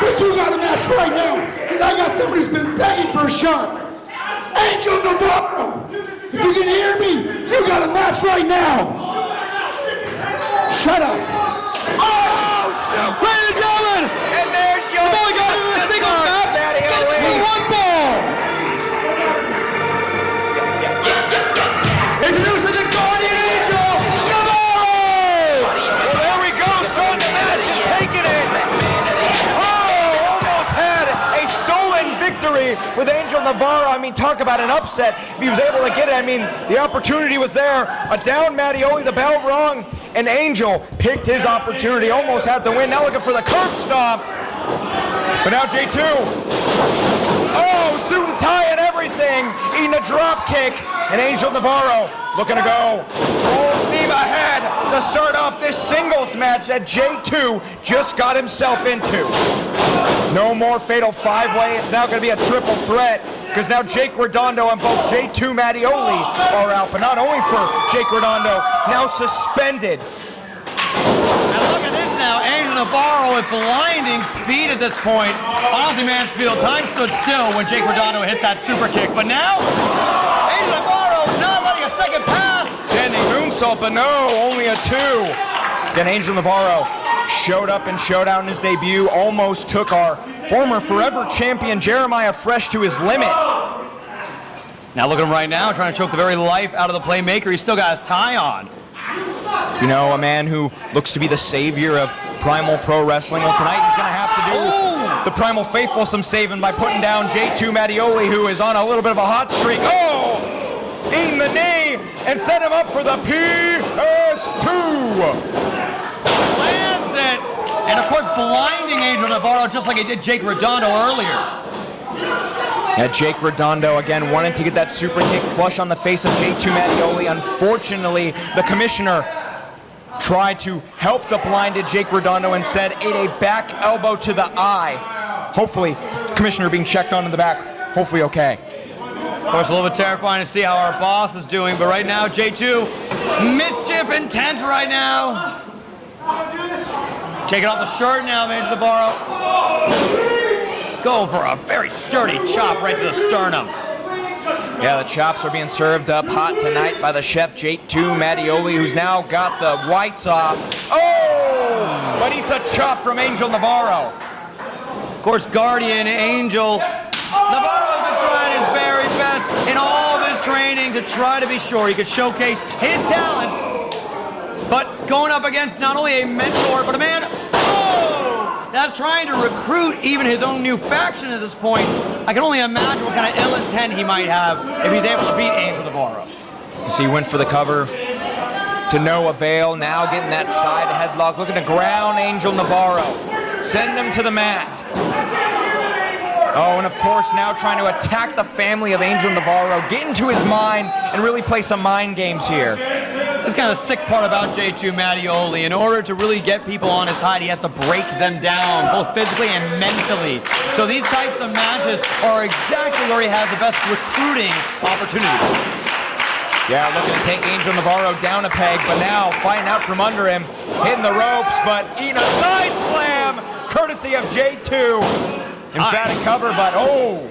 But you got a match right now, because I got somebody who's been begging for a shot. Angel Navarro! If you can hear me, you got a match right now! Shut up! Oh, so Ladies and gentlemen! and there's your Oh my God, this is a single match! With one ball! Introducing the Guardian Angel, Navarro! Well, there we go, son. The match is taking it. Oh, almost had a stolen victory with Angel Navarro. I mean, talk about an upset. If he was able to get it, I mean, the opportunity was there. A down Mattioli, the bell rung, and Angel picked his opportunity, almost had the win. Now looking for the curb stomp. But now J2. Oh, suit and tie and everything. Eating a drop kick. And Angel Navarro looking to go full steam ahead to start off this singles match that J2 just got himself into. No more fatal five-way. It's now going to be a triple threat because now Jake Redondo and both J2 Mattioli are out. But not only for Jake Redondo, now suspended. And look at this now, Angel Navarro with blinding speed at this point. Honestly, Mansfield, time stood still when Jake Redondo hit that super kick. But now, Angel Navarro not letting a second pass. Standing moonsault, but no, only a two. Then Angel Navarro showed up and showed out in his debut, almost took our former forever champion Jeremiah Fresh to his limit. Now look at him right now, trying to choke the very life out of the playmaker. He's still got his tie on. You know, a man who looks to be the savior of Primal Pro Wrestling. Well, tonight he's going to have to do the Primal Faithful some saving by putting down J2 Mattioli, who is on a little bit of a hot streak. Oh! Eating the knee and set him up for the PS2. Lands it! And of course, blinding Angel Navarro just like he did Jake Redondo earlier. Yeah, Jake Redondo again wanted to get that super kick flush on the face of J2 Mattioli. Unfortunately, the commissioner tried to help the blinded Jake Redondo and said ate a back elbow to the eye. Hopefully, commissioner being checked on in the back, hopefully okay. Of course, a little bit terrifying to see how our boss is doing, but right now, J2, mischief intent right now. Taking off the shirt now, Angel Navarro. Go for a very sturdy chop right to the sternum. Yeah, the chops are being served up hot tonight by the chef J2 Mattioli, who's now got the whites off. Oh! But eats a chop from Angel Navarro. Of course, Guardian Angel Navarro's been trying his very best in all of his training to try to be sure he could showcase his talents. But going up against not only a mentor, but a man that's trying to recruit even his own new faction at this point, I can only imagine what kind of ill intent he might have if he's able to beat Angel Navarro. You see, he went for the cover to no avail. Now getting that side headlock, looking to ground Angel Navarro. Send him to the mat. Oh, and of course now trying to attack the family of Angel Navarro, get into his mind and really play some mind games here. This kind of sick part about J2 Mattioli. In order to really get people on his side, he has to break them down, both physically and mentally. So these types of matches are exactly where he has the best recruiting opportunities. Yeah, looking to take Angel Navarro down a peg, but now fighting out from under him, hitting the ropes, but eating a side slam, courtesy of J2. Emphatic cover, but oh,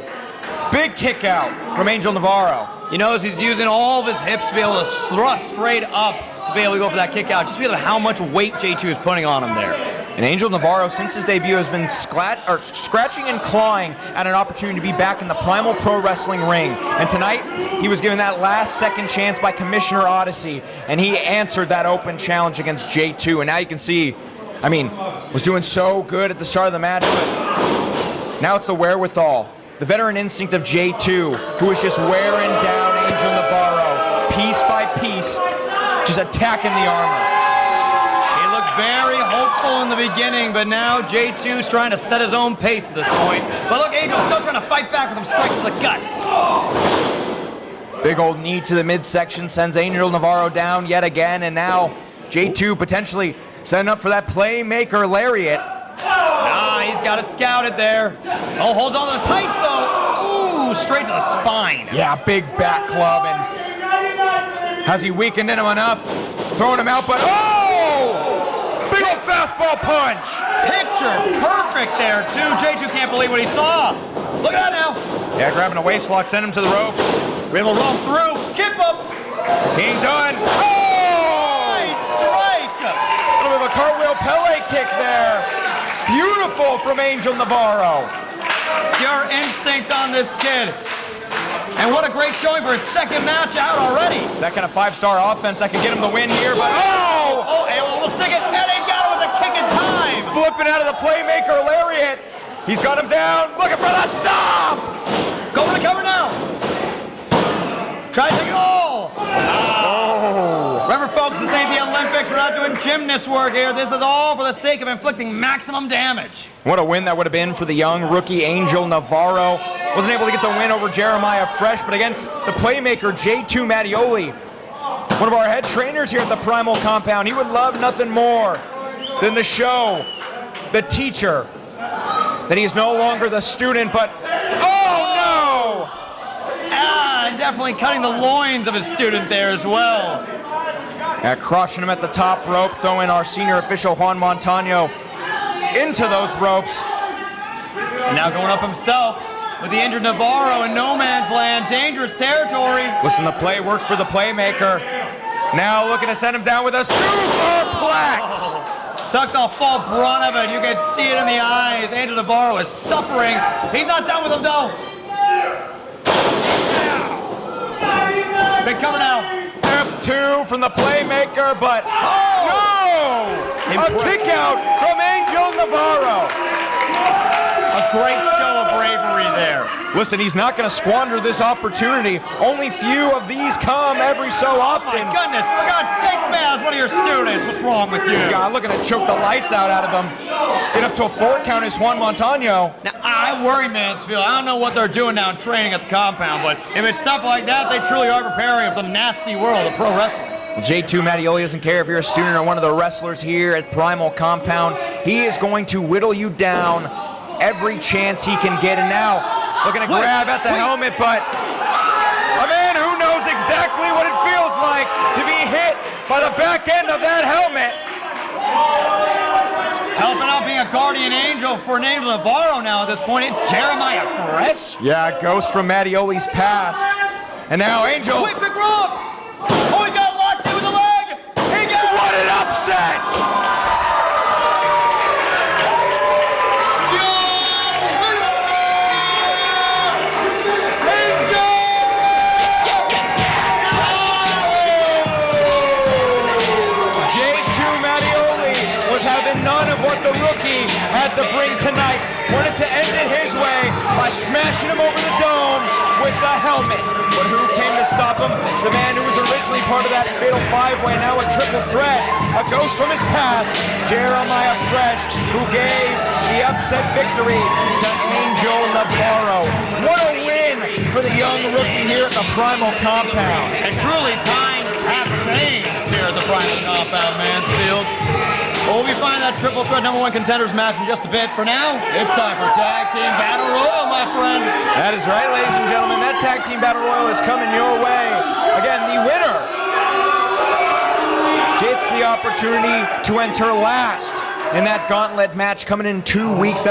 big kick out from Angel Navarro. He knows he's using all of his hips to be able to thrust straight up to be able to go for that kick out, just because of how much weight J2 is putting on him there. And Angel Navarro, since his debut, has been scratching and clawing at an opportunity to be back in the Primal Pro Wrestling ring. And tonight, he was given that last second chance by Commissioner Odyssey, and he answered that open challenge against J2. And now you can see, I mean, was doing so good at the start of the match, but now it's the wherewithal. The veteran instinct of J2, who is just wearing down Angel Navarro, piece by piece, just attacking the armor. He looked very hopeful in the beginning, but now J2's trying to set his own pace at this point. But look, Angel's still trying to fight back with him, strikes to the gut. Big old knee to the midsection sends Angel Navarro down yet again, and now J2 potentially setting up for that playmaker lariat. He's got it scouted there. Oh, holds on to the tights though. Ooh, straight to the spine. Yeah, big back club, and has he weakened him enough? Throwing him out, but oh! Big old fastball punch! Picture perfect there, too. J2 can't believe what he saw. Look at that now. Yeah, grabbing a waist lock, send him to the ropes. Able to roll through. Kip up. He ain't done. Oh! Right strike. A little bit of a cartwheel Pele kick there. Beautiful from Angel Navarro. Pure instinct on this kid. And what a great showing for his second match out already. Is that kind of 5-star offense that can get him the win here? But Oh, and almost stick it. And he got it with a kick in time. flipping out of the playmaker lariat. He's got him down. Looking for the stop. Go for the cover now. Try to goal. Remember, folks, this ain't the Olympics. We're not doing gymnast work here. This is all for the sake of inflicting maximum damage. What a win that would have been for the young rookie Angel Navarro. Wasn't able to get the win over Jeremiah Fresh, but against the playmaker J2 Mattioli, one of our head trainers here at the Primal compound. He would love nothing more than to show the teacher that he is no longer the student, but oh no! And definitely cutting the loins of his student there as well. Crushing him at the top rope, throwing our senior official Juan Montano into those ropes. And now going up himself with the injured Navarro in no man's land, dangerous territory. Listen, the play worked for the playmaker. Now looking to send him down with a superplex. Took the full brunt of it. You can see it in the eyes. Angel Navarro is suffering. He's not done with him though. Big cover now. F2 from the playmaker, but no! A kick out from Angel Navarro. A great show of bravery there. Listen, he's not going to squander this opportunity. Only few of these come every so often. My goodness, for God's sake, man, it's one of your students. What's wrong with you? God, looking to choke the lights out of him. Get up to a 4 count is Juan Montano. Now, I worry, Mansfield. I don't know what they're doing now in training at the compound, but if it's stuff like that, they truly are preparing for the nasty world of pro wrestling. Well, J2 Mattioli doesn't care if you're a student or one of the wrestlers here at Primal Compound. He is going to whittle you down every chance he can get. And now, looking to grab at the helmet, but a man who knows exactly what it feels like to be hit by the back end of that helmet. Helping out being a guardian angel for Angel Navarro now at this point. It's Jeremiah Fresh. Yeah, ghost from Mattioli's past. And now Angel. Quick, big rope. Oh, he got locked in with the leg. He got it. What an upset! None of what the rookie had to bring tonight. Wanted to end it his way by smashing him over the dome with the helmet. But who came to stop him? The man who was originally part of that fatal 5-way, now a triple threat. A ghost from his past, Jeremiah Fresh, who gave the upset victory to Angel Navarro. What a win for the young rookie here at the Primal Compound. And truly, times have changed here at the Primal Compound, Mansfield. Well, we'll be finding that triple threat #1 contenders match in just a bit. For now, it's time for Tag Team Battle Royal, my friend. That is right, ladies and gentlemen. That Tag Team Battle Royal is coming your way. Again, the winner gets the opportunity to enter last in that gauntlet match coming in 2 weeks. That's